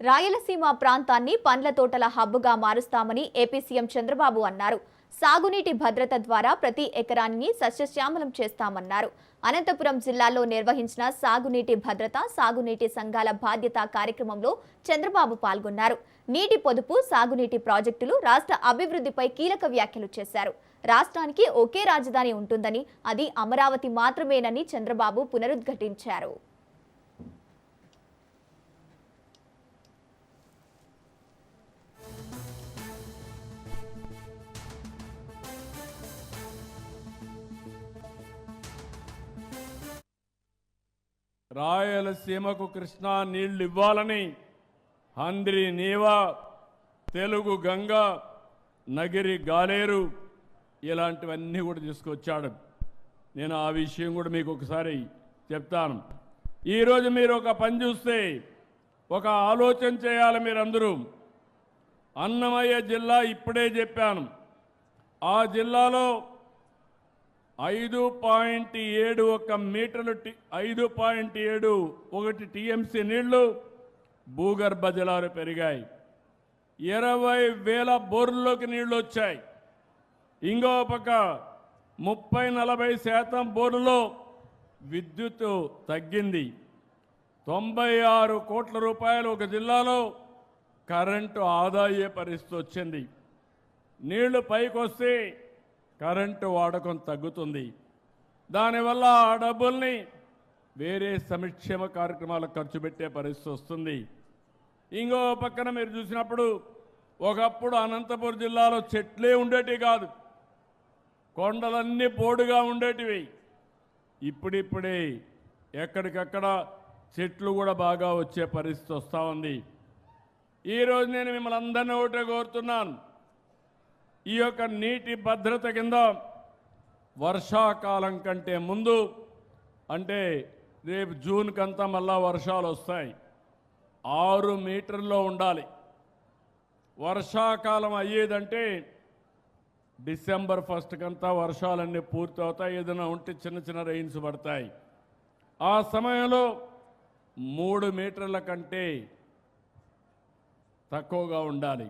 రాయలసీమ ప్రాంతాన్ని పండ్ల తోటల హబ్బుగా మారుస్తామని ఏపీ సీఎం చంద్రబాబు అన్నారు. సాగునీటి భద్రత ద్వారా ప్రతి ఎకరాన్ని సస్యశ్యామలం చేస్తామన్నారు. అనంతపురం జిల్లాలో నిర్వహించిన సాగునీటి భద్రత, సాగునీటి సంఘాల బాధ్యత కార్యక్రమంలో చంద్రబాబు పాల్గొన్నారు. నీటి పొదుపు, సాగునీటి ప్రాజెక్టులు రాష్ట్ర అభివృద్ధిపై కీలక వ్యాఖ్యలు చేశారు. రాష్ట్రానికి ఒకే రాజధాని ఉంటుందని, అది అమరావతి మాత్రమేనని చంద్రబాబు పునరుద్ఘాటించారు. రాయలసీమకు కృష్ణా నీళ్లు ఇవ్వాలని హంద్రి నీవా, తెలుగు గంగ, నగిరి గాలేరు ఇలాంటివన్నీ కూడా తీసుకొచ్చాడు. నేను ఆ విషయం కూడా మీకు ఒకసారి చెప్తాను. ఈరోజు మీరు ఒక పని చూస్తే ఒక ఆలోచన చేయాలి మీరందరూ. అన్నమయ్య జిల్లా ఇప్పుడే చెప్పాను, ఆ జిల్లాలో 5.71 మీటర్లు 5.71 టీఎంసీ నీళ్లు భూగర్భ జలాలు పెరిగాయి. 20,000 బోర్లలోకి నీళ్లు వచ్చాయి. ఇంకో పక్క 30-40% బోర్లలో విద్యుత్ తగ్గింది. 96 కోట్ల రూపాయలు ఒక జిల్లాలో కరెంటు ఆదా అయ్యే పరిస్థితి వచ్చింది. నీళ్లు పైకొస్తే కరెంటు వాడకం తగ్గుతుంది. దానివల్ల ఆ డబ్బుల్ని వేరే సంక్షేమ కార్యక్రమాలకు ఖర్చు పెట్టే పరిస్థితి వస్తుంది. ఇంకో పక్కన మీరు చూసినప్పుడు ఒకప్పుడు అనంతపురం జిల్లాలో చెట్లే ఉండేటివి కాదు, కొండలన్నీ పోడుగా ఉండేటివి. ఇప్పుడిప్పుడే ఎక్కడికక్కడ చెట్లు కూడా బాగా వచ్చే పరిస్థితి వస్తూ ఉంది. ఈరోజు నేను మిమ్మల్ని అందరినీ ఒకటే కోరుతున్నాను, ఈ యొక్క నీటి భద్రత కింద వర్షాకాలం కంటే ముందు, అంటే రేపు జూన్ కంతా మళ్ళా వర్షాలు వస్తాయి, 6 మీటర్లో ఉండాలి. వర్షాకాలం అయ్యేదంటే డిసెంబర్ 1 కంతా వర్షాలన్నీ పూర్తి అవుతాయి. ఏదైనా ఉంటే చిన్న చిన్న రెయిన్స్ పడతాయి. ఆ సమయంలో 3 మీటర్ల కంటే తక్కువగా ఉండాలి.